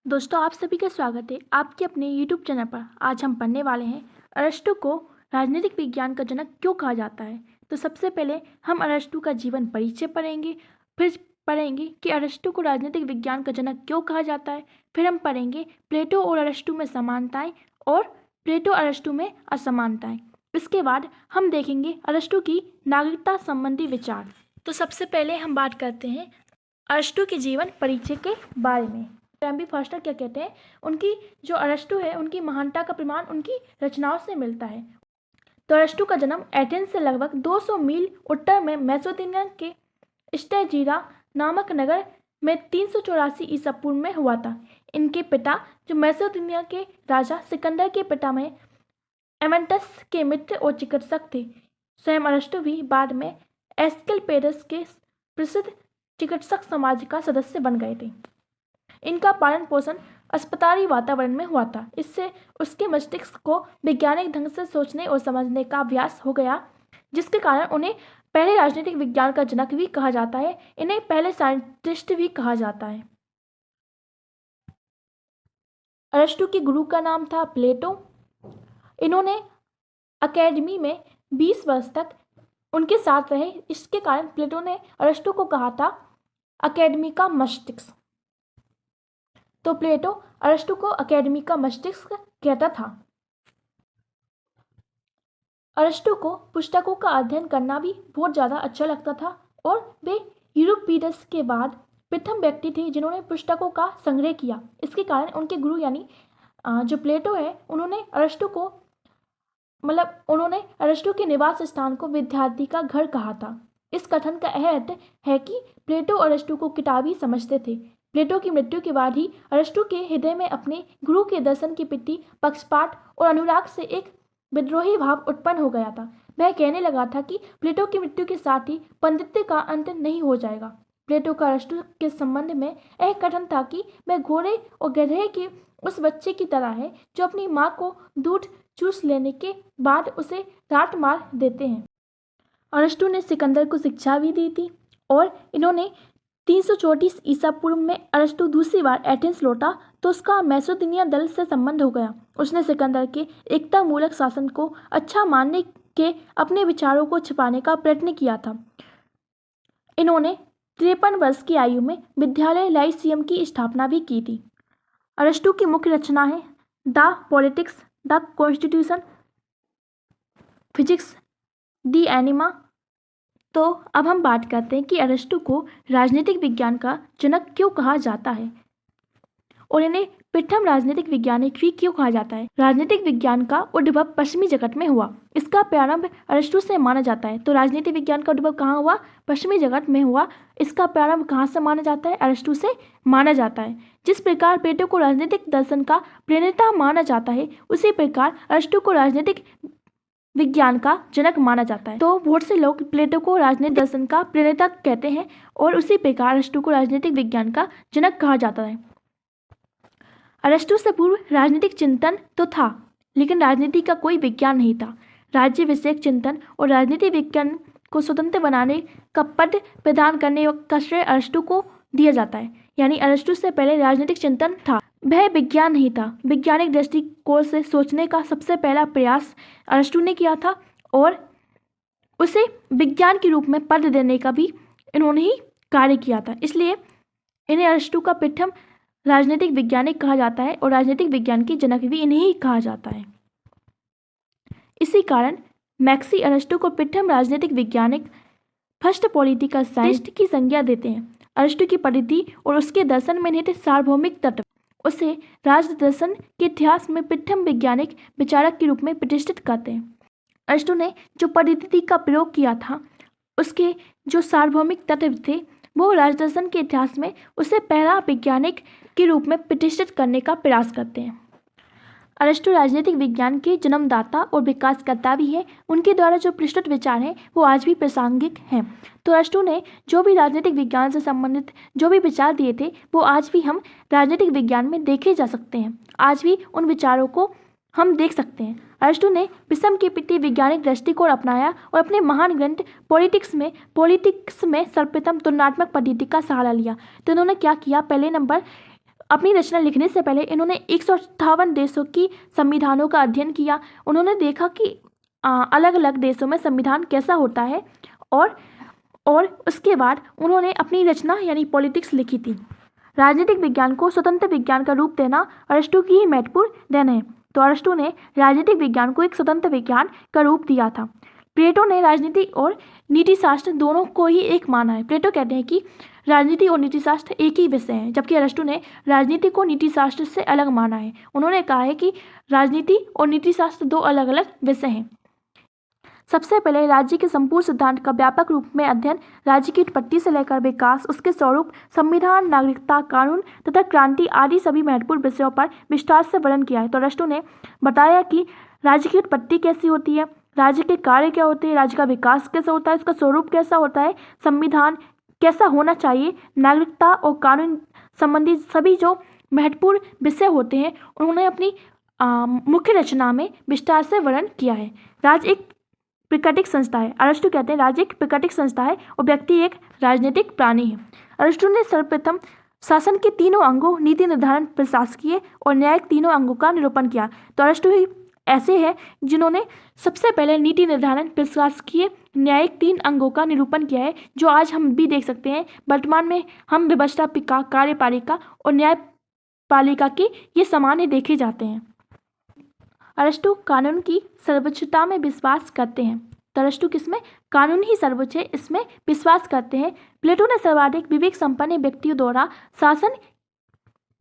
दोस्तों, आप सभी का स्वागत है आपके अपने YouTube चैनल पर। आज हम पढ़ने वाले हैं अरस्तू को राजनीतिक विज्ञान का जनक क्यों कहा जाता है। तो सबसे पहले हम अरस्तू का जीवन परिचय पढ़ेंगे, फिर पढ़ेंगे कि अरस्तू को राजनीतिक विज्ञान का जनक क्यों कहा जाता है। फिर हम पढ़ेंगे प्लेटो और अरस्तू में समानताएं और प्लेटो अरस्तू में असमानताएं। इसके बाद हम देखेंगे अरस्तू की नागरिकता संबंधी विचार। तो सबसे पहले हम बात करते हैं अरस्तू के जीवन परिचय के बारे में। एम बी फॉस्टर क्या कहते हैं, उनकी जो अरस्तू है उनकी महानता का प्रमाण उनकी रचनाओं से मिलता है। तो अरस्तू का जन्म एथेंस से लगभग 200 मील उत्तर में मैसेडोनिया के स्टेजीरा नामक नगर में 384 ईसा पूर्व में हुआ था। इनके पिता जो मैसेडोनिया के राजा सिकंदर के पिता में एमेंटस के मित्र और चिकित्सक थे। स्वयं अरस्तू भी बाद में एस्किलपेडस के प्रसिद्ध चिकित्सक समाज का सदस्य बन गए थे। इनका पालन पोषण अस्पताली वातावरण में हुआ था। इससे उसके मस्तिष्क को वैज्ञानिक ढंग से सोचने और समझने का अभ्यास हो गया, जिसके कारण उन्हें पहले राजनीतिक विज्ञान का जनक भी कहा जाता है। इन्हें पहले साइंटिस्ट भी कहा जाता है। अरस्तू के गुरु का नाम था प्लेटो। इन्होंने अकेडमी में 20 वर्ष तक उनके साथ रहे। इसके कारण प्लेटो ने अरस्तू को कहा था अकेडमी का मस्तिष्क। तो प्लेटो अरस्तू को अकेडमी का मस्तिष्क कहता था। अरस्तू को पुस्तकों का अध्ययन करना भी बहुत ज़्यादा अच्छा लगता था और वे यूरिपिडेस के बाद प्रथम व्यक्ति थे जिन्होंने पुस्तकों का संग्रह किया। इसके कारण उनके गुरु यानी जो प्लेटो है उन्होंने अरस्तू के निवास स्थान को विद्यार्थी का घर कहा था। इस कथन का अर्थ है कि प्लेटो अरस्तू को किताबी समझते थे। प्लेटो की मृत्यु के बाद ही अरस्तू के हृदय में अपने गुरु के दर्शन के प्रति पक्षपात और अनुराग से एक विद्रोही भाव उत्पन्न हो गया था। वह कहने लगा था कि प्लेटो की मृत्यु के साथ ही पांडित्य का अंत नहीं हो जाएगा। प्लेटो का अरस्तू के संबंध में यह कथन था कि वह घोड़े और गधे के उस बच्चे की तरह है जो अपनी माँ को दूध चूस लेने के बाद उसे डांट मार देते हैं। अरस्तू ने सिकंदर को शिक्षा भी दी थी और इन्होंने 334 ईसा पूर्व में अरस्तू दूसरी बार एथेंस लौटा तो उसका मैसेडोनिया दल से संबंध हो गया। उसने सिकंदर के एकता मूलक शासन को अच्छा मानने के अपने विचारों को छिपाने का प्रयत्न किया था। इन्होंने 53 वर्ष की आयु में विद्यालय लाइसियम की स्थापना भी की थी। अरस्तू की मुख्य रचना है the politics, the constitution, physics, De Anima. तो अब हम बात करते हैं कि अरस्तू को राजनीतिक विज्ञान का जनक क्यों कहा जाता है और इन्हें प्रथम राजनीतिक वैज्ञानिक भी क्यों कहा जाता है। राजनीतिक विज्ञान का उद्भव पश्चिमी जगत में हुआ। इसका प्रारंभ अरस्तू से माना जाता है। तो राजनीतिक विज्ञान का उद्भव कहाँ हुआ? पश्चिमी जगत में हुआ। इसका प्रारंभ कहाँ से माना जाता है? अरस्तू से माना जाता है। जिस प्रकार प्लेटो को राजनीतिक दर्शन का प्रणेता माना जाता है, उसी प्रकार अरस्तू को राजनीतिक विज्ञान का जनक माना जाता है। तो बहुत से लोग प्लेटो को राजनीतिक दर्शन का प्रणेता कहते हैं और उसी प्रकार अरस्तू को राजनीतिक विज्ञान का जनक कहा जाता है। अरस्तू से पूर्व राजनीतिक चिंतन तो था, लेकिन राजनीति का कोई विज्ञान नहीं था। राज्य विषयक चिंतन और राजनीति विज्ञान को स्वतंत्र बनाने का पद प्रदान करने का श्रेय अरस्तू को दिया जाता है। यानी अरस्तू से पहले राजनीतिक चिंतन था, वह विज्ञान नहीं था। वैज्ञानिक दृष्टिकोण से सोचने का सबसे पहला प्रयास अरस्तू ने किया था और उसे विज्ञान के रूप में पद देने का भी इन्होंने ही कार्य किया था। इसलिए इन्हें अरस्तू का प्रथम राजनीतिक वैज्ञानिक कहा जाता है और राजनीतिक विज्ञान के जनक भी इन्हें ही कहा जाता है। इसी कारण मैक्सी अरस्तू को प्रथम राजनीतिक वैज्ञानिक, फर्स्ट पॉलिटिकल साइंटिस्ट की संज्ञा देते हैं। अरस्तू की पद्धति और उसके दर्शन में निहित सार्वभौमिक तत्व उसे राज दर्शन के इतिहास में प्रथम वैज्ञानिक विचारक के रूप में प्रतिष्ठित करते हैं। अरस्तू ने जो पद्धति का प्रयोग किया था, उसके जो सार्वभौमिक तत्व थे, वो राजदर्शन के इतिहास में उसे पहला वैज्ञानिक के रूप में प्रतिष्ठित करने का प्रयास करते हैं। अरस्तू राजनीतिक विज्ञान के जन्मदाता और विकासकर्ता भी है। उनके द्वारा जो प्रस्तुत विचार हैं वो आज भी प्रासंगिक हैं। तो अरस्तू ने जो भी राजनीतिक विज्ञान से संबंधित जो भी विचार दिए थे वो आज भी हम राजनीतिक विज्ञान में देखे जा सकते हैं। आज भी उन विचारों को हम देख सकते हैं। अरस्तू ने विषम के प्रति वैज्ञानिक दृष्टिकोण अपनाया और अपने महान ग्रंथ पॉलिटिक्स में सर्वप्रथम तुलनात्मक पद्धति का सहारा लिया। तो इन्होंने क्या किया? पहले नंबर अपनी रचना लिखने से पहले इन्होंने 158 देशों की संविधानों का अध्ययन किया। उन्होंने देखा कि अलग अलग देशों में संविधान कैसा होता है और उसके बाद उन्होंने अपनी रचना यानी पॉलिटिक्स लिखी थी। राजनीतिक विज्ञान को स्वतंत्र विज्ञान का रूप देना अरस्तू की ही महत्वपूर्ण देन है। तो अरस्तू ने राजनीतिक विज्ञान को एक स्वतंत्र विज्ञान का रूप दिया था। प्लेटो ने राजनीति और नीतिशास्त्र दोनों को ही एक माना है। प्लेटो कहते हैं कि राजनीति और नीतिशास्त्र एक ही विषय है, जबकि अरस्तू ने राजनीति को नीतिशास्त्र से अलग माना है। उन्होंने कहा है कि राजनीति और नीतिशास्त्र दो अलग अलग विषय हैं। सबसे पहले राज्य के संपूर्ण सिद्धांत का व्यापक रूप में अध्ययन, राज्य की उत्पत्ति से लेकर विकास, उसके स्वरूप, संविधान, नागरिकता कानून तथा क्रांति आदि सभी महत्वपूर्ण विषयों पर विस्तार से वर्णन किया है। तो अरस्तू ने बताया कि राज्य की उत्पत्ति कैसी होती है, राज्य के कार्य क्या होते हैं, राज्य का विकास कैसा होता है, उसका स्वरूप कैसा होता है, संविधान कैसा होना चाहिए, नागरिकता और कानून संबंधी सभी जो महत्वपूर्ण विषय होते हैं उन्होंने अपनी मुख्य रचना में विस्तार से वर्णन किया है। राज्य एक प्राकृतिक संस्था है। अरस्तू कहते हैं राज्य एक प्राकृतिक संस्था है और व्यक्ति एक राजनीतिक प्राणी है। अरस्तू ने सर्वप्रथम शासन के तीनों अंगों नीति निर्धारण, प्रशासकीय और न्यायिक तीनों अंगों का निरूपण किया। तो अरस्तू ही ऐसे हैं जिन्होंने सबसे पहले नीति निर्धारण, प्रशासकीय, न्यायिक तीन अंगों का निरूपण किया है, जो आज हम भी देख सकते हैं। वर्तमान में हम व्यवस्थापिका, कार्यपालिका और न्यायपालिका के ये सामान्य देखे जाते हैं। अरस्तू कानून की सर्वोच्चता में विश्वास करते हैं। तो अरस्तू किसमें? कानून ही सर्वोच्च है, इसमें विश्वास करते हैं। प्लेटो ने सर्वाधिक विवेक संपन्न व्यक्तियों द्वारा शासन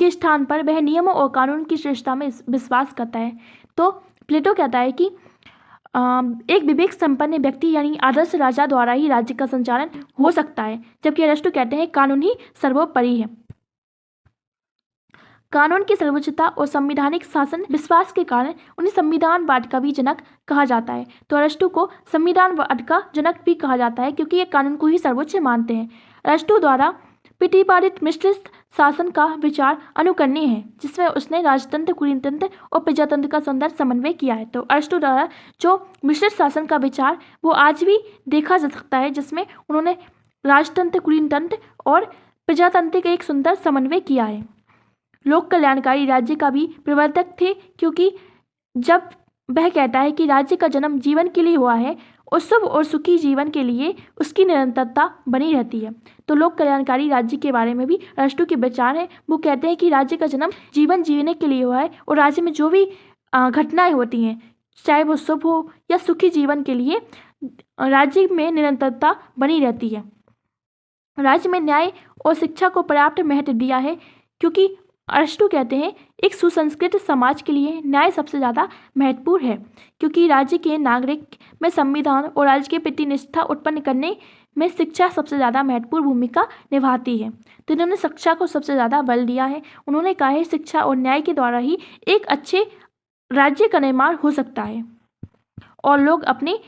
के स्थान पर वह नियमों और कानून की श्रेष्ठता में विश्वास करता है। तो प्लेटो कहता है कि एक विवेक संपन्न व्यक्ति यानी आदर्श राजा द्वारा ही राज्य का संचालन हो सकता है, जबकि अरस्तू कहते हैं कानून ही सर्वोपरि है। कानून की सर्वोच्चता और संवैधानिक शासन विश्वास के कारण उन्हें संविधानवाद का भी जनक कहा जाता है। तो अरस्तू को संविधानवाद का जनक भी कहा जाता है क्योंकि ये कानून को ही सर्वोच्च मानते हैं। अरस्तू द्वारा प्रतिपादित मिश्रित शासन का विचार अनुकरणीय है, जिसमें उसने राजतंत्र, कुलीनतंत्र और प्रजातंत्र का सुंदर समन्वय किया है। तो अरस्तू द्वारा जो मिश्रित शासन का विचार वो आज भी देखा जा सकता है, जिसमें उन्होंने राजतंत्र, कुलीनतंत्र और प्रजातंत्र का एक सुंदर समन्वय किया है। लोक कल्याणकारी राज्य का भी प्रवर्तक थे, क्योंकि जब वह कहता है कि राज्य का जन्म जीवन के लिए हुआ है और शुभ और सुखी जीवन के लिए उसकी निरंतरता बनी रहती है। तो लोक कल्याणकारी राज्य के बारे में भी अरस्तू के विचार हैं। वो कहते हैं कि राज्य का जन्म जीवन जीने के लिए हुआ है और राज्य में जो भी घटनाएं होती हैं, चाहे वो शुभ हो या सुखी जीवन के लिए, राज्य में निरंतरता बनी रहती है। राज्य में न्याय और शिक्षा को पर्याप्त महत्व दिया है, क्योंकि अरस्तू कहते हैं एक सुसंस्कृत समाज के लिए न्याय सबसे ज़्यादा महत्वपूर्ण है, क्योंकि राज्य के नागरिक में संविधान और राज्य के प्रति निष्ठा उत्पन्न करने में शिक्षा सबसे ज़्यादा महत्वपूर्ण भूमिका निभाती है। तो इन्होंने शिक्षा को सबसे ज़्यादा बल दिया है। उन्होंने कहा है शिक्षा और न्याय के द्वारा ही एक अच्छे राज्य का निर्माण हो सकता है और लोग अपने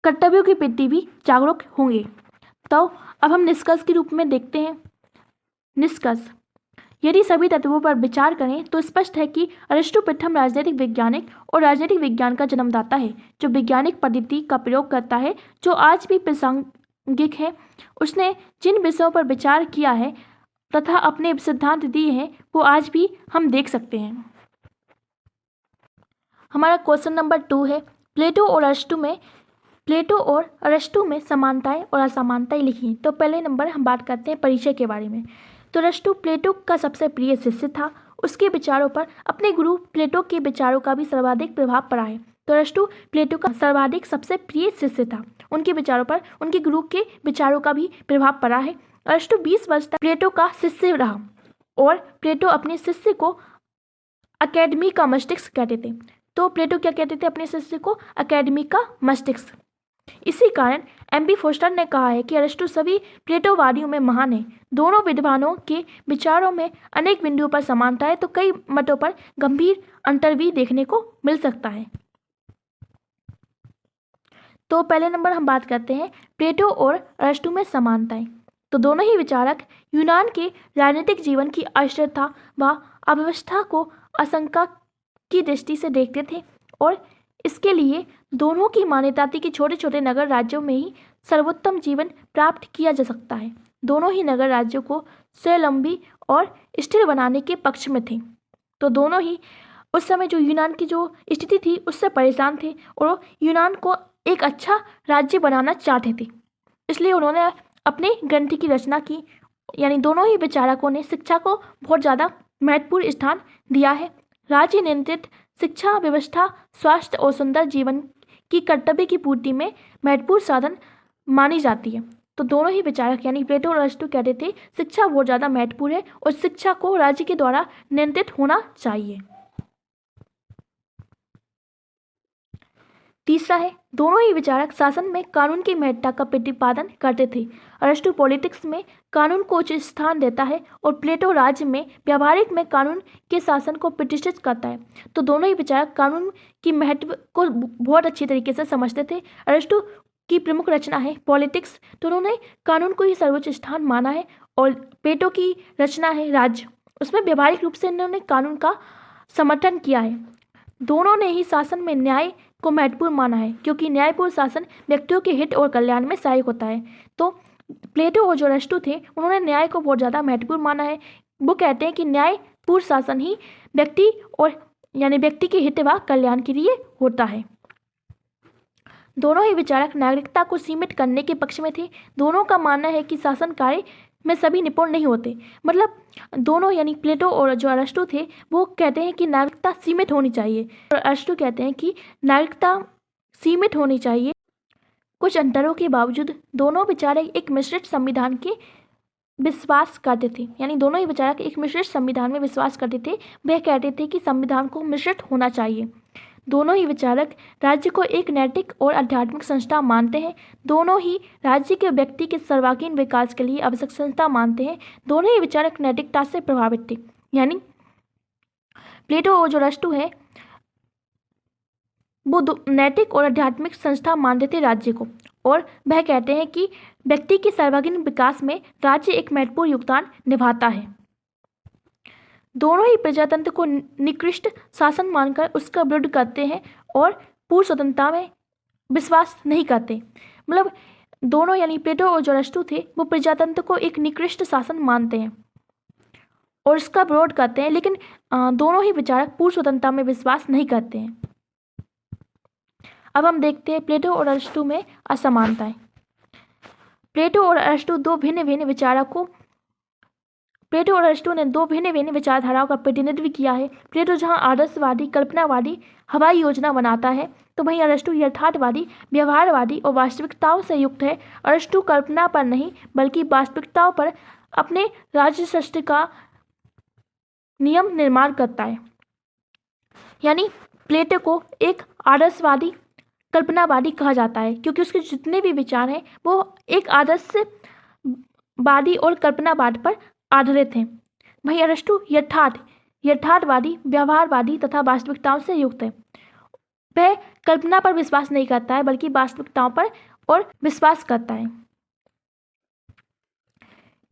कर्तव्यों के प्रति भी जागरूक होंगे। तो अब हम निष्कर्ष के रूप में देखते हैं। निष्कर्ष: यदि सभी तत्वों पर विचार करें तो स्पष्ट है कि अरस्तू प्रथम राजनीतिक वैज्ञानिक और राजनीतिक विज्ञान का जन्मदाता है, जो वैज्ञानिक पद्धति का प्रयोग करता है जो आज भी प्रासंगिक है। उसने जिन विषयों पर विचार किया है तथा अपने सिद्धांत दिए हैं वो आज भी हम देख सकते हैं। हमारा क्वेश्चन नंबर 2 है, प्लेटो और अरस्तू में समानताएं और असमानताएं लिखी। तो पहले नंबर हम बात करते हैं परिचय के बारे में। तो अरस्तू प्लेटो का सबसे प्रिय शिष्य था। उसके विचारों पर अपने गुरु प्लेटो के विचारों का भी सर्वाधिक प्रभाव पड़ा है। तो अरस्तू प्लेटो का सर्वाधिक सबसे प्रिय शिष्य था। उनके विचारों पर उनके गुरु के विचारों का भी प्रभाव पड़ा है। अरस्तू 20 वर्ष तक प्लेटो का शिष्य रहा और प्लेटो अपने शिष्य को अकेडमी का मस्तिष्क कहते थे। तो प्लेटो क्या कहते थे अपने शिष्य को? अकेडमी का मस्तिष्क। इसी कारण एम.बी. फोस्टर ने कहा है कि अरस्तू सभी प्लेटोवादियों में महान है। दोनों विद्वानों के विचारों में अनेक बिंदुओं पर समानता है तो कई मतों पर गंभीर अंतर भी देखने को मिल सकता है। तो पहले नंबर हम बात करते हैं प्लेटो और अरस्तू में समानताएं। तो दोनों ही विचारक यूनान के राजनीतिक जीवन की अस्थिरता व अव्यवस्था को आशंका की दृष्टि से देखते थे और इसके लिए दोनों की मान्यता थी कि छोटे छोटे नगर राज्यों में ही सर्वोत्तम जीवन प्राप्त किया जा सकता है। दोनों ही नगर राज्यों को स्वावलंबी और स्थिर बनाने के पक्ष में थे। तो दोनों ही उस समय जो यूनान की जो स्थिति थी उससे परेशान थे और यूनान को एक अच्छा राज्य बनाना चाहते थे। इसलिए उन्होंने अपने ग्रंथ की रचना की। यानी दोनों ही विचारकों ने शिक्षा को बहुत ज़्यादा महत्वपूर्ण स्थान दिया है। राज्य नियंत्रित शिक्षा व्यवस्था स्वास्थ्य और सुंदर जीवन की कर्तव्य की पूर्ति में महत्वपूर्ण साधन मानी जाती है। तो दोनों ही विचारक यानी प्लेटो और अरिस्टो कहते थे शिक्षा बहुत ज़्यादा महत्वपूर्ण है और शिक्षा को राज्य के द्वारा नियंत्रित होना चाहिए। तीसरा है, दोनों ही विचारक शासन में कानून की महत्ता का प्रतिपादन करते थे। अरिस्टो पॉलिटिक्स में कानून को उचित स्थान देता है और प्लेटो राज्य में व्यवहारिक में कानून के शासन को प्रतिष्ठित करता है। तो दोनों ही विचारक कानून की महत्व को बहुत अच्छी तरीके से समझते थे। अरिस्टो की प्रमुख रचना है पॉलिटिक्स, तो उन्होंने कानून को ही सर्वोच्च स्थान माना है। और प्लेटो की रचना है राज्य, उसमें व्यवहारिक रूप से इन्होंने कानून का समर्थन किया है। दोनों ने ही शासन में न्याय को महत्वपूर्ण माना है क्योंकि न्यायपूर्ण शासन व्यक्तियों के हित और कल्याण में सहायक होता है। तो प्लेटो और जो अरिस्टो थे उन्होंने न्याय को बहुत ज़्यादा महत्वपूर्ण माना है। वो कहते हैं कि न्यायपूर्ण शासन ही व्यक्ति और यानी व्यक्ति के हित व कल्याण के लिए होता है। दोनों ही विचारक नागरिकता को सीमित करने के पक्ष में थे। दोनों का मानना है कि शासन कार्य में सभी निपुण नहीं होते। मतलब दोनों यानी प्लेटो और जो अरिस्टो थे वो कहते हैं कि नागरिकता सीमित होनी चाहिए और अरिस्टो कहते हैं कि नागरिकता सीमित होनी चाहिए। कुछ अंतरों के बावजूद दोनों विचारक एक मिश्रित संविधान के विश्वास करते थे। यानी दोनों ही विचारक एक मिश्रित संविधान में विश्वास करते थे। वह कहते थे कि संविधान को मिश्रित होना चाहिए। दोनों ही विचारक राज्य को एक नैतिक और आध्यात्मिक संस्था मानते हैं। दोनों ही राज्य के व्यक्ति के सर्वांगीण विकास के लिए आवश्यक संस्था मानते हैं। दोनों ही विचारक नैतिकता से प्रभावित थे। यानी प्लेटो और जो अरिस्टो है वो नैतिक और आध्यात्मिक संस्था मानते थे राज्य को, और वह कहते हैं कि व्यक्ति के सर्वांगीण विकास में राज्य एक महत्वपूर्ण योगदान निभाता है। दोनों ही प्रजातंत्र को निकृष्ट शासन मानकर उसका विरोध करते हैं और पूर्ण स्वतंत्रता में विश्वास नहीं करते। मतलब दोनों यानी प्लेटो और जो अरिस्टो थे वो प्रजातंत्र को एक निकृष्ट शासन मानते हैं और उसका विरोध करते हैं, लेकिन दोनों ही विचारक पूर्ण स्वतंत्रता में विश्वास नहीं करते हैं। अब हम देखते हैं प्लेटो और अरिस्टो में असमानताएं। प्लेटो और अरिस्टो ने दो भिन्न भिन्न विचारधाराओं का प्रतिनिधित्व किया है। प्लेटो जहां आदर्शवादी कल्पनावादी हवाई योजना बनाता है तो वहीं अरिस्टो यथार्थवादी व्यवहारवादी और वास्तविकताओं से युक्त है। अरिस्टो कल्पना पर नहीं बल्कि वास्तविकताओं पर अपने राज्य शास्त्र का नियम निर्माण करता है। यानी प्लेटो को एक आदर्शवादी कल्पनावादी कहा जाता है क्योंकि उसके जितने भी विचार हैं वो एक आदर्शवादी और कल्पनावाद पर आधारित हैं। वहीं अरिस्टो यथार्थवादी व्यवहारवादी तथा वास्तविकताओं से युक्त है। वह कल्पना पर विश्वास नहीं करता है बल्कि वास्तविकताओं पर और विश्वास करता है।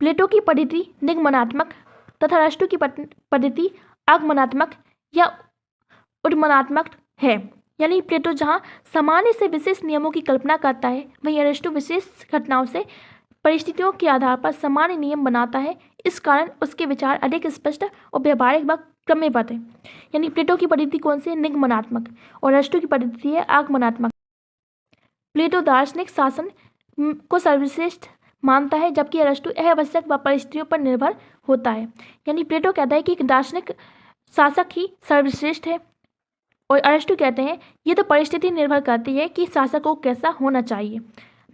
प्लेटो की पद्धति निगमनात्मक तथा अरिस्टो की पद्धति आगमनात्मक या उद्गमनात्मक है। यानी प्लेटो जहां सामान्य से विशेष नियमों की कल्पना करता है वहीं अरिस्टो विशेष घटनाओं से परिस्थितियों के आधार पर सामान्य नियम बनाता है। इस कारण उसके विचार अधिक स्पष्ट और व्यवहारिक व क्रमबद्ध है। यानी प्लेटो की पद्धति कौन सी है? निगमनात्मक, और अरिस्टो की पद्धति है आगमनात्मक। प्लेटो दार्शनिक शासन को सर्वश्रेष्ठ मानता है जबकि अरिस्टो आवश्यक व परिस्थितियों पर निर्भर होता है। यानी प्लेटो कहता है कि एक दार्शनिक शासक ही सर्वश्रेष्ठ है और अरिस्टो कहते हैं ये तो परिस्थिति निर्भर करती है कि शासक को कैसा होना चाहिए।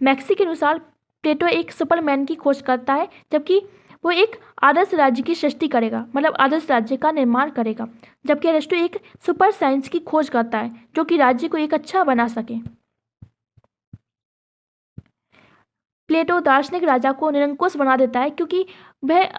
मैक्सी के अनुसार प्लेटो एक सुपरमैन की खोज करता है जबकि वो एक आदर्श राज्य की सृष्टि करेगा, मतलब आदर्श राज्य का निर्माण करेगा, जबकि अरिस्टो एक सुपर साइंस की खोज करता है जो कि राज्य को एक अच्छा बना सके। प्लेटो दार्शनिक राजा को निरंकुश बना देता है क्योंकि वह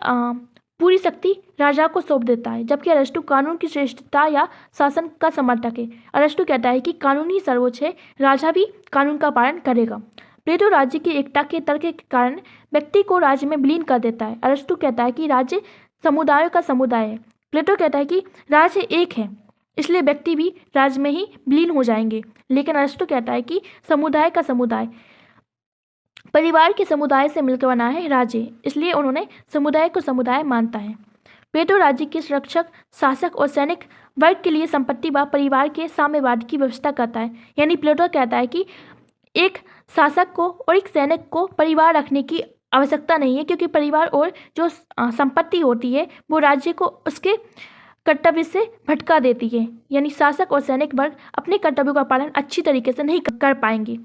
पूरी शक्ति राजा को सौंप देता है, जबकि अरिस्टो कानून की श्रेष्ठता या शासन का समर्थक है। अरिस्टो कहता है कि कानून ही सर्वोच्च है, राजा भी कानून का पालन करेगा। प्लेटो राज्य की एकता के तर्क के कारण व्यक्ति को राज्य में विलीन कर देता है। अरिस्टो कहता है कि राज्य समुदायों का समुदाय है। प्लेटो कहता है कि राज्य एक है इसलिए व्यक्ति भी राज्य में ही विलीन हो जाएंगे, लेकिन अरिस्टो कहता है कि समुदाय का समुदाय। परिवार के समुदाय से मिलकर बना है राज्य, इसलिए उन्होंने समुदाय को समुदाय मानता है। प्लेटो राज्य के सुरक्षक, शासक और सैनिक वर्ग के लिए संपत्ति व परिवार के साम्यवाद की व्यवस्था करता है। यानी प्लेटो कहता है कि एक शासक को और एक सैनिक को परिवार रखने की आवश्यकता नहीं है, क्योंकि परिवार और जो संपत्ति होती है वो राज्य को उसके कर्तव्य से भटका देती है। यानी शासक और सैनिक वर्ग अपने कर्तव्यों का पालन अच्छी तरीके से नहीं कर पाएंगे।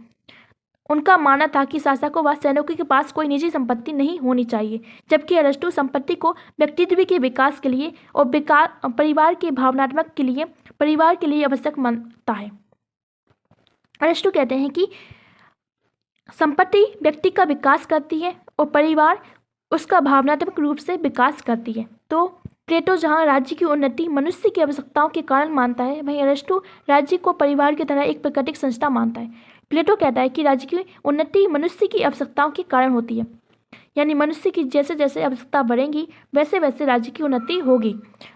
उनका मानना था कि शासकों व सैनिकों के पास कोई निजी संपत्ति नहीं होनी चाहिए, जबकि अरस्तु संपत्ति को व्यक्तित्व के विकास के लिए और परिवार के भावनात्मक के लिए परिवार के लिए आवश्यक मानता है। अरस्तु कहते हैं कि संपत्ति व्यक्ति का विकास करती है और परिवार उसका भावनात्मक रूप से विकास करती है। तो प्लेटो जहाँ राज्य की उन्नति मनुष्य की आवश्यकताओं के कारण मानता है, वहीं अरस्तु राज्य को परिवार की तरह एक प्राकृतिक संस्था मानता है। प्लेटो कहता है कि राज्य की उन्नति मनुष्य की आवश्यकताओं के कारण होती है, यानी मनुष्य की जैसे जैसे आवश्यकता बढ़ेंगी वैसे वैसे राज्य की उन्नति होगी,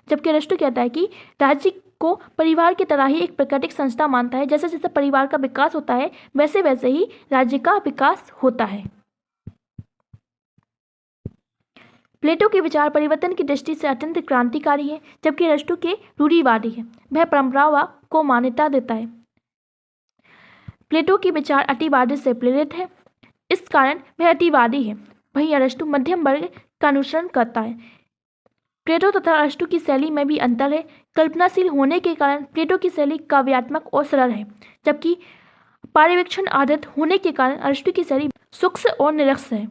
जबकि अरस्तु कहता है कि राज्य को परिवार की तरह ही एक प्राकृतिक संस्था मानता है। जैसे जैसे परिवार का विकास होता है वैसे वैसे ही राज्य का विकास होता है। प्लेटो के विचार परिवर्तन की दृष्टि से अत्यंत क्रांतिकारी है, जबकि अरस्तु के रूढ़िवादी है, वह परंपराओं को मान्यता देता है। प्लेटो के विचार अतिवादी से प्रेरित है, इस कारण वह अतिवादी है। वहीं अरस्तु मध्यम वर्ग का अनुसरण करता है। प्लेटो तथा अरस्तु की शैली में भी अंतर है। कल्पनाशील होने के कारण प्लेटो की शैली काव्यात्मक और सरल है, जबकि पर्यवेक्षण आधारित होने के कारण अरस्तु की शैली सूक्ष्म और निरक्ष है।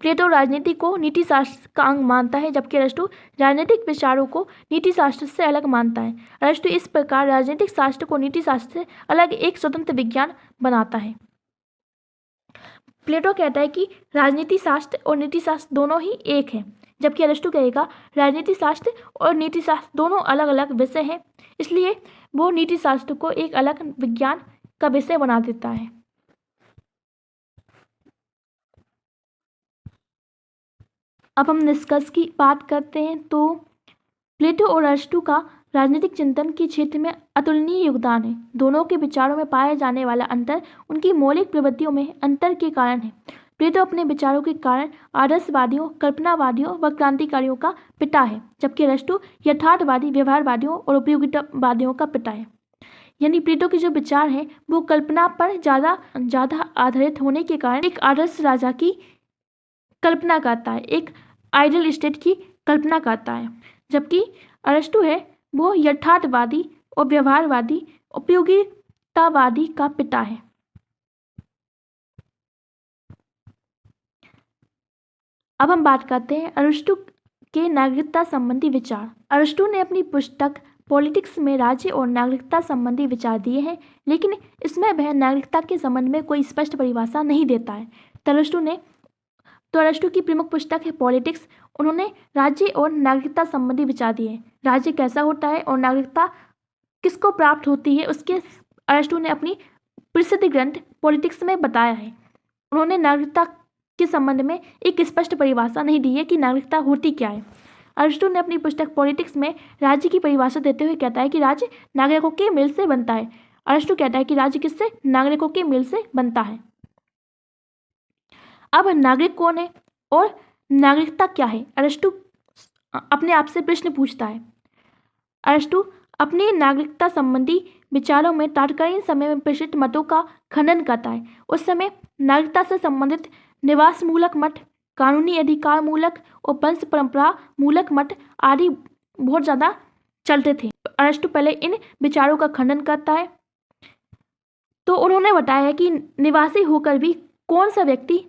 प्लेटो राजनीति को नीति शास्त्र का अंग मानता है, जबकि अरस्तु राजनीतिक विचारों को नीति शास्त्र से अलग मानता है। अरस्तु इस प्रकार राजनीतिक शास्त्र को नीति शास्त्र से अलग एक स्वतंत्र विज्ञान बनाता है। प्लेटो कहता है कि राजनीति शास्त्र और नीति शास्त्र दोनों ही एक हैं, जबकि अरस्तु कहेगा राजनीति शास्त्र और नीति शास्त्र दोनों अलग अलग विषय हैं, इसलिए वो नीति शास्त्र को एक अलग विज्ञान का विषय बना देता है। अब हम निष्कर्ष की बात करते हैं तो प्लेटो और अरस्तु का राजनीतिक चिंतन के क्षेत्र में अतुलनीय योगदान है। दोनों के विचारों में पाया जाने वाला अंतर उनकी मौलिक प्रवृत्तियों में अंतर के कारण है। प्लेटो अपने विचारों के कारण आदर्शवादियों, कल्पनावादियों व क्रांतिकारियों का पिता है, जबकि अरस्तु यथार्थवादी, व्यवहारवादियों और उपयोगितावादियों का पिता है। यानी प्लेटो के जो विचार हैं वो कल्पना पर ज़्यादा आधारित होने के कारण एक आदर्श राजा की कल्पना करता है, एक आइडियल स्टेट की कल्पना करता है, जबकि अरस्तु है वो यथार्थवादी और व्यवहारवादी, उपयोगितावादी का पिता है। अब हम बात करते हैं अरस्तु के नागरिकता संबंधी विचार। अरस्तु ने अपनी पुस्तक पॉलिटिक्स में राज्य और नागरिकता संबंधी विचार दिए हैं, लेकिन इसमें वह नागरिकता के संबंध में कोई स्पष्ट परिभाषा नहीं देता है। तो अरस्तु की प्रमुख पुस्तक है पॉलिटिक्स। उन्होंने राज्य और नागरिकता संबंधी विचार दिए हैं। राज्य कैसा होता है और नागरिकता किसको प्राप्त होती है, उसके अरस्तु ने अपनी प्रसिद्ध ग्रंथ पॉलिटिक्स में बताया है। उन्होंने नागरिकता के संबंध में एक स्पष्ट परिभाषा नहीं दी है कि नागरिकता होती क्या है। अरस्तु ने अपनी पुस्तक पॉलिटिक्स में राज्य की परिभाषा देते हुए कहता है कि राज्य नागरिकों के मेल से बनता है। अरस्तु कहता है कि राज्य किससे? नागरिकों के मेल से बनता है। अब नागरिक कौन है और नागरिकता क्या है? अरस्तु अपने आप से प्रश्न पूछता है। अरस्तु अपने नागरिकता संबंधी विचारों में तत्कालीन समय में प्रचलित मतों का खंडन करता है। उस समय नागरिकता से संबंधित निवास मूलक मत, कानूनी अधिकार मूलक और वंश परंपरा मूलक मत आदि बहुत ज़्यादा चलते थे। अरस्तु पहले इन विचारों का खंडन करता है। तो उन्होंने बताया कि निवासी होकर भी कौन सा व्यक्ति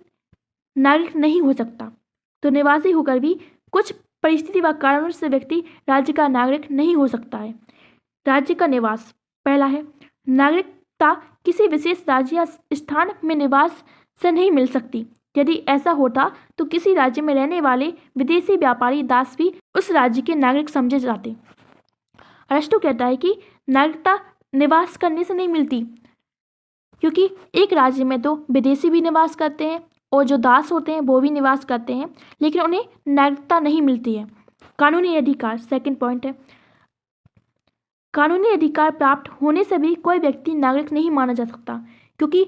नागरिक नहीं हो सकता। तो निवासी होकर भी कुछ परिस्थिति व कारणों से व्यक्ति राज्य का नागरिक नहीं हो सकता है। राज्य का निवास पहला है, नागरिकता किसी विशेष राज्य या स्थान में निवास से नहीं मिल सकती। यदि ऐसा होता तो किसी राज्य में रहने वाले विदेशी व्यापारी दास भी उस राज्य के नागरिक समझे जाते। अरस्तु कहता है कि नागरिकता निवास करने से नहीं मिलती, क्योंकि एक राज्य में तो विदेशी भी निवास करते हैं और जो दास होते हैं वो भी निवास करते हैं, लेकिन उन्हें नागरिकता नहीं मिलती है। कानूनी अधिकार सेकंड पॉइंट है। कानूनी अधिकार प्राप्त होने से भी कोई व्यक्ति नागरिक नहीं माना जा सकता, क्योंकि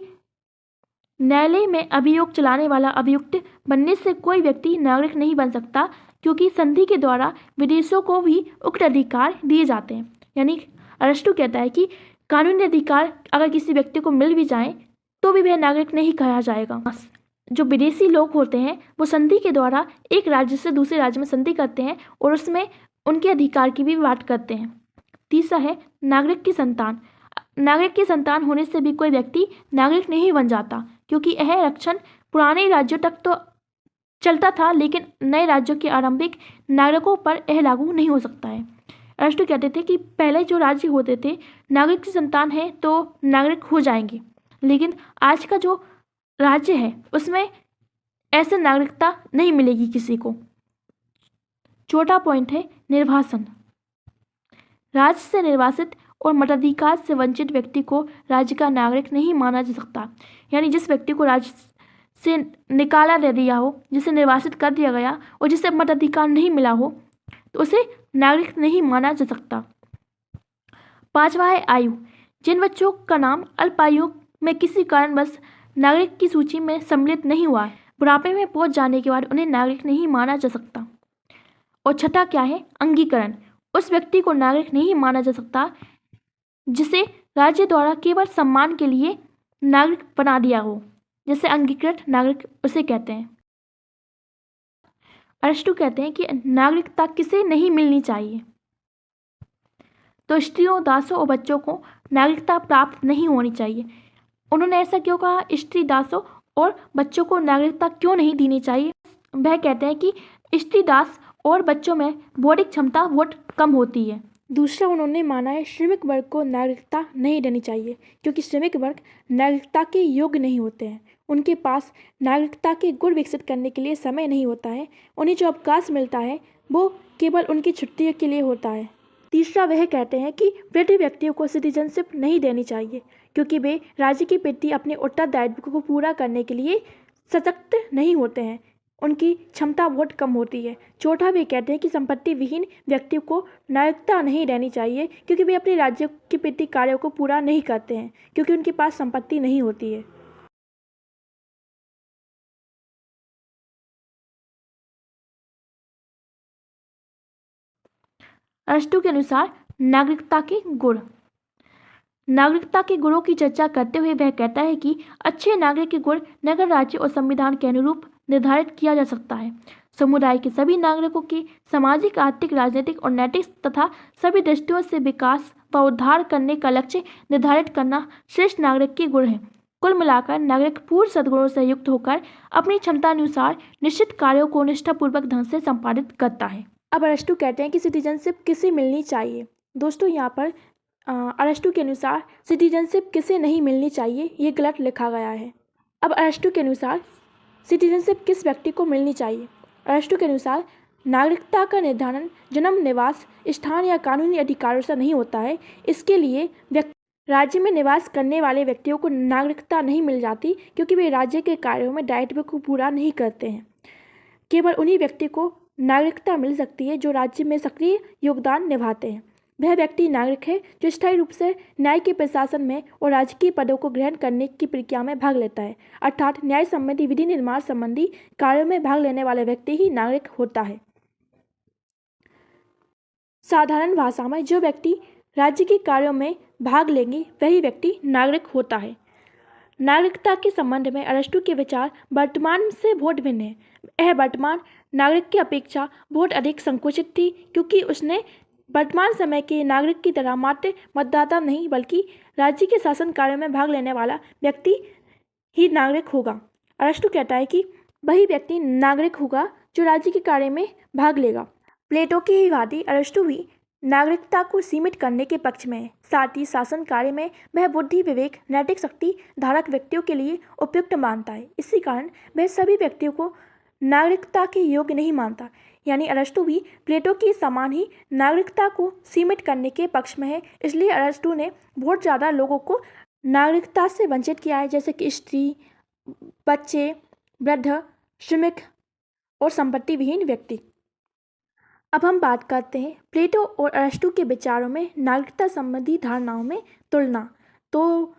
न्यायालय में अभियोग चलाने वाला अभियुक्त बनने से कोई व्यक्ति नागरिक नहीं बन सकता, क्योंकि संधि के द्वारा विदेशों को भी उक्त अधिकार दिए जाते हैं। यानी अरस्तू कहता है कि कानूनी अधिकार अगर किसी व्यक्ति को मिल भी जाए तो भी वह नागरिक नहीं कहा जाएगा। जो विदेशी लोग होते हैं वो संधि के द्वारा एक राज्य से दूसरे राज्य में संधि करते हैं और उसमें उनके अधिकार की भी बात करते हैं। तीसरा है नागरिक की संतान। नागरिक की संतान होने से भी कोई व्यक्ति नागरिक नहीं बन जाता, क्योंकि यह रक्षण पुराने राज्यों तक तो चलता था, लेकिन नए राज्यों के आरंभिक नागरिकों पर यह लागू नहीं हो सकता है। अरस्तू कहते थे कि पहले जो राज्य होते थे, नागरिक की संतान है तो नागरिक हो जाएंगे, लेकिन आज का जो राज्य है उसमें ऐसे नागरिकता नहीं मिलेगी किसी को। चौथा पॉइंट है निर्वासन। राज्य से निर्वासित और मताधिकार से वंचित व्यक्ति को राज्य का नागरिक नहीं माना जा सकता। यानी जिस व्यक्ति को राज्य से निकाला दे दिया हो, जिसे निर्वासित कर दिया गया और जिसे मताधिकार नहीं मिला हो, तो उसे नागरिक नहीं माना जा सकता। पांचवा है आयु। जिन बच्चों का नाम अल्पायु में किसी कारणवश नागरिक की सूची में सम्मिलित नहीं हुआ है, बुढ़ापे में पहुंच जाने के बाद उन्हें नागरिक नहीं माना जा सकता। और छठा क्या है अंगीकरण। उस व्यक्ति को नागरिक नहीं माना जा सकता जिसे राज्य द्वारा केवल सम्मान के लिए नागरिक बना दिया हो, जैसे अंगीकृत नागरिक उसे कहते हैं। अरस्तू कहते हैं कि नागरिकता किसे नहीं मिलनी चाहिए, तो स्त्रियों, दासों और बच्चों को नागरिकता प्राप्त नहीं होनी चाहिए। उन्होंने ऐसा क्यों कहा? स्त्री, दासों और बच्चों को नागरिकता क्यों नहीं देनी चाहिए? वह कहते हैं कि स्त्री, दास और बच्चों में बौद्धिक क्षमता बहुत कम होती है। दूसरा, उन्होंने माना है श्रमिक वर्ग को नागरिकता नहीं देनी चाहिए, क्योंकि श्रमिक वर्ग नागरिकता के योग्य नहीं होते हैं। उनके पास नागरिकता के गुण विकसित करने के लिए समय नहीं होता है। उन्हें जो अवकाश मिलता है वो केवल उनकी छुट्टियों के लिए होता है। तीसरा, वह कहते हैं कि वृद्ध व्यक्तियों को सिटीजनशिप नहीं देनी चाहिए, क्योंकि वे राज्य के प्रति अपने उत्तरदायित्व को पूरा करने के लिए सशक्त नहीं होते हैं, उनकी क्षमता बहुत कम होती है। चौथा, वे कहते हैं कि संपत्ति विहीन व्यक्तियों को नागरिकता नहीं देनी चाहिए, क्योंकि वे अपने राज्य के प्रति कार्यों को पूरा नहीं करते हैं, क्योंकि उनके पास संपत्ति नहीं होती है। अरस्तू के अनुसार नागरिकता के गुण। नागरिकता के गुणों की चर्चा करते हुए वह कहता है कि अच्छे नागरिक के गुण नगर, राज्य और संविधान के अनुरूप निर्धारित किया जा सकता है। समुदाय के सभी नागरिकों के सामाजिक, आर्थिक, राजनीतिक और नैतिक तथा सभी दृष्टियों से विकास व उद्धार करने का लक्ष्य निर्धारित करना श्रेष्ठ नागरिक के गुण है। कुल मिलाकर नागरिक पूर्ण सद्गुणों से युक्त होकर अपनी क्षमतानुसार निश्चित कार्यों को निष्ठापूर्वक ढंग से संपादित करता है। अब अरस्तू कहते हैं कि सिटीजनशिप किसे मिलनी चाहिए। दोस्तों, यहाँ पर अरस्तू के अनुसार सिटीजनशिप किसे नहीं मिलनी चाहिए ये गलत लिखा गया है। अब अरस्तू के अनुसार सिटीजनशिप किस व्यक्ति को मिलनी चाहिए? अरस्तू के अनुसार नागरिकता का निर्धारण जन्म, निवास स्थान या कानूनी अधिकारों से नहीं होता है। इसके लिए राज्य में निवास करने वाले व्यक्तियों को नागरिकता नहीं मिल जाती, क्योंकि वे राज्य के कार्यों में दायित्व को पूरा नहीं करते हैं। केवल उन्हीं व्यक्ति को नागरिकता मिल सकती है जो राज्य में सक्रिय योगदान निभाते हैं। वह व्यक्ति नागरिक है जो स्थायी रूप से न्याय के प्रशासन में और राजकीय पदों को ग्रहण करने की प्रक्रिया में भाग लेता है, अर्थात न्याय संबंधी, विधि निर्माण संबंधी कार्यों में भाग लेने वाले व्यक्ति ही नागरिक होता है। साधारण भाषा में जो व्यक्ति राज्य के कार्यों में भाग लेंगे वही व्यक्ति नागरिक होता है। नागरिकता के संबंध में अरस्तू के विचार वर्तमान से बहुत भिन्न है। यह वर्तमान नागरिक की अपेक्षा बहुत अधिक संकुचित थी, क्योंकि उसने वर्तमान समय के नागरिक की तरह मात्र मतदाता नहीं, बल्कि राज्य के शासन कार्यों में भाग लेने वाला व्यक्ति ही नागरिक होगा। अरस्तू कहता है कि वही व्यक्ति नागरिक होगा जो राज्य के कार्य में भाग लेगा। प्लेटो के ही वादी अरस्तू भी नागरिकता को सीमित करने के पक्ष में है। साथ ही शासन कार्य में वह बुद्धि, विवेक, नैतिक शक्ति धारक व्यक्तियों के लिए उपयुक्त मानता है। इसी कारण वह सभी व्यक्तियों को नागरिकता के योग्य नहीं मानता। यानी अरस्तू भी प्लेटो के समान ही नागरिकता को सीमित करने के पक्ष में है। इसलिए अरस्तू ने बहुत ज़्यादा लोगों को नागरिकता से वंचित किया है, जैसे कि स्त्री, बच्चे, वृद्ध, श्रमिक और संपत्ति विहीन व्यक्ति। अब हम बात करते हैं प्लेटो और अरस्तू के विचारों में नागरिकता संबंधी धारणाओं में तुलना। तो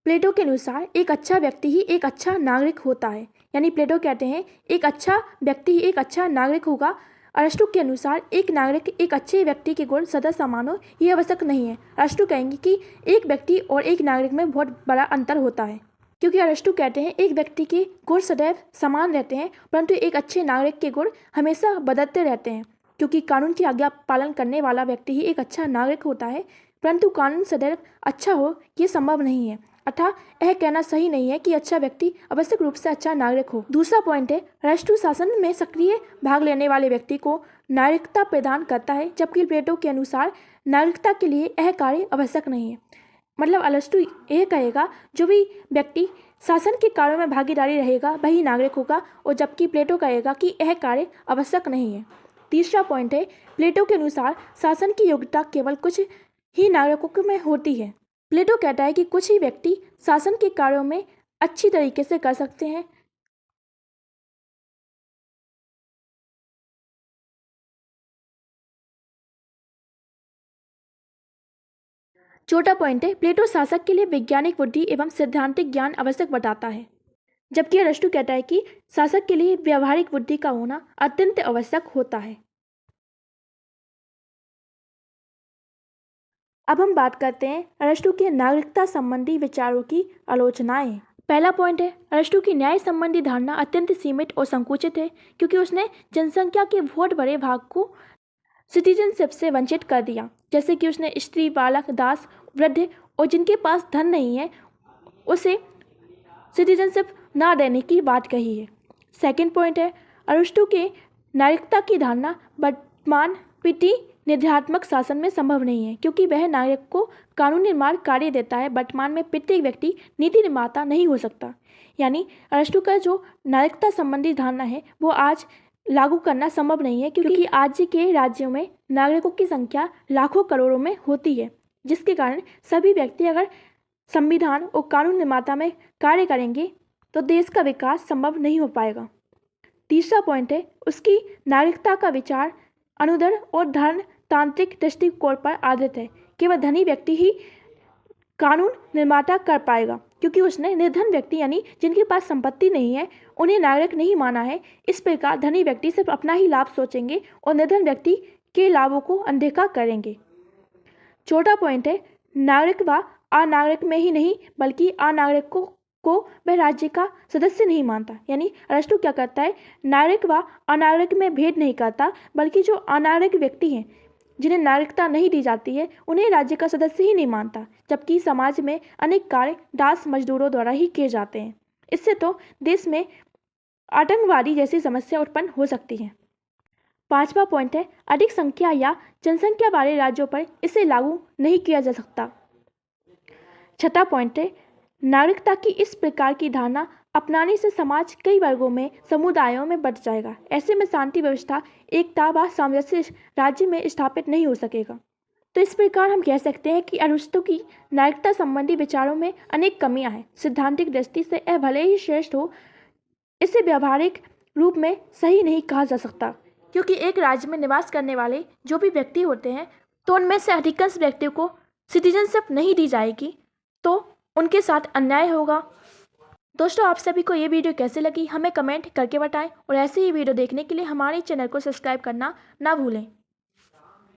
प्लेटो के अनुसार एक अच्छा व्यक्ति ही एक अच्छा नागरिक होता है। यानी प्लेटो कहते हैं एक अच्छा व्यक्ति ही एक अच्छा नागरिक होगा। अरस्तु के अनुसार एक नागरिक एक अच्छे व्यक्ति के गुण सदा समान हो ये आवश्यक नहीं है। अरस्तु कहेंगे कि एक व्यक्ति और एक नागरिक में बहुत बड़ा अंतर होता है, क्योंकि अरस्तु कहते हैं एक व्यक्ति के गुण सदैव समान रहते हैं, परंतु एक अच्छे नागरिक के गुण हमेशा बदलते रहते हैं। क्योंकि कानून की आज्ञा पालन करने वाला व्यक्ति ही एक अच्छा नागरिक होता है, परंतु कानून सदैव अच्छा हो ये संभव नहीं है। अतः यह कहना सही नहीं है कि अच्छा व्यक्ति आवश्यक रूप से अच्छा नागरिक हो। दूसरा पॉइंट है, राष्ट्रीय शासन में सक्रिय भाग लेने वाले व्यक्ति को नागरिकता प्रदान करता है, जबकि प्लेटो के अनुसार नागरिकता के लिए यह कार्य आवश्यक नहीं है। मतलब अरस्तु यह कहेगा जो भी व्यक्ति शासन के कार्यों में भागीदारी रहेगा वही नागरिक होगा, और जबकि प्लेटो कहेगा कि यह कार्य आवश्यक नहीं है। तीसरा पॉइंट है, प्लेटो के अनुसार शासन की योग्यता केवल कुछ ही नागरिकों में होती है। प्लेटो कहता है कि कुछ ही व्यक्ति शासन के कार्यों में अच्छी तरीके से कर सकते हैं। चौथा पॉइंट है, प्लेटो शासक के लिए वैज्ञानिक बुद्धि एवं सैद्धांतिक ज्ञान आवश्यक बताता है, जबकि अरस्तु कहता है कि शासक के लिए व्यावहारिक बुद्धि का होना अत्यंत आवश्यक होता है। अब हम बात करते हैं अरस्तु के नागरिकता संबंधी विचारों की आलोचनाएं। पहला पॉइंट है, अरस्तु की न्याय संबंधी धारणा अत्यंत सीमित और संकुचित है, क्योंकि उसने जनसंख्या के बहुत बड़े भाग को सिटीजनशिप से वंचित कर दिया। जैसे कि उसने स्त्री, बालक, दास, वृद्ध और जिनके पास धन नहीं है उसे सिटीजनशिप ना देने की बात कही है। सेकंड पॉइंट है, अरस्तु के नागरिकता की धारणा वर्तमान पिटी निर्धात्मक शासन में संभव नहीं है, क्योंकि वह नागरिक को कानून निर्माण कार्य देता है। वर्तमान में प्रत्येक व्यक्ति नीति निर्माता नहीं हो सकता। यानी अरस्तु का जो नागरिकता संबंधी धारणा है वो आज लागू करना संभव नहीं है, क्योंकि आज के राज्यों में नागरिकों की संख्या लाखों करोड़ों में होती है, जिसके कारण सभी व्यक्ति अगर संविधान और कानून निर्माता में कार्य करेंगे तो देश का विकास संभव नहीं हो पाएगा। तीसरा पॉइंट है, उसकी नागरिकता का विचार अनुदर और धर्म तांत्रिक दृष्टिकोण पर आधारित है। केवल धनी व्यक्ति ही कानून निर्माता कर पाएगा, क्योंकि उसने निर्धन व्यक्ति यानी जिनके पास संपत्ति नहीं है उन्हें नागरिक नहीं माना है। इस प्रकार धनी व्यक्ति सिर्फ अपना ही लाभ सोचेंगे और निर्धन व्यक्ति के लाभों को अनदेखा करेंगे। चौथा पॉइंट है, नागरिक व अनागरिक में ही नहीं बल्कि अनागरिकों को वह राज्य का सदस्य नहीं मानता। यानी अरस्तु क्या करता है, नागरिक व अनागरिक में भेद नहीं करता, बल्कि जो अनागरिक व्यक्ति हैं जिन्हें नागरिकता नहीं दी जाती है उन्हें राज्य का सदस्य ही नहीं मानता, जबकि समाज में अनेक कार्य दास मजदूरों द्वारा ही किए जाते हैं। इससे तो देश में आतंकवादी जैसी समस्या उत्पन्न हो सकती है। पांचवा पॉइंट है, अधिक संख्या या जनसंख्या वाले राज्यों पर इसे लागू नहीं किया जा सकता। छठा पॉइंट है, नागरिकता की इस प्रकार की धारणा अपनाने से समाज कई वर्गों में समुदायों में बंट जाएगा। ऐसे में शांति व्यवस्था, एकता व सामंजस्य राज्य में स्थापित नहीं हो सकेगा। तो इस प्रकार हम कह सकते हैं कि अरस्तु की नागरिकता संबंधी विचारों में अनेक कमियां हैं। सिद्धांतिक दृष्टि से यह भले ही श्रेष्ठ हो, इसे व्यावहारिक रूप में सही नहीं कहा जा सकता, क्योंकि एक राज्य में निवास करने वाले जो भी व्यक्ति होते हैं तो उनमें से अधिकांश व्यक्तियों को सिटीजनशिप नहीं दी जाएगी, तो उनके साथ अन्याय होगा। दोस्तों, आप सभी को ये वीडियो कैसे लगी हमें कमेंट करके बताएं, और ऐसे ही वीडियो देखने के लिए हमारे चैनल को सब्सक्राइब करना ना भूलें।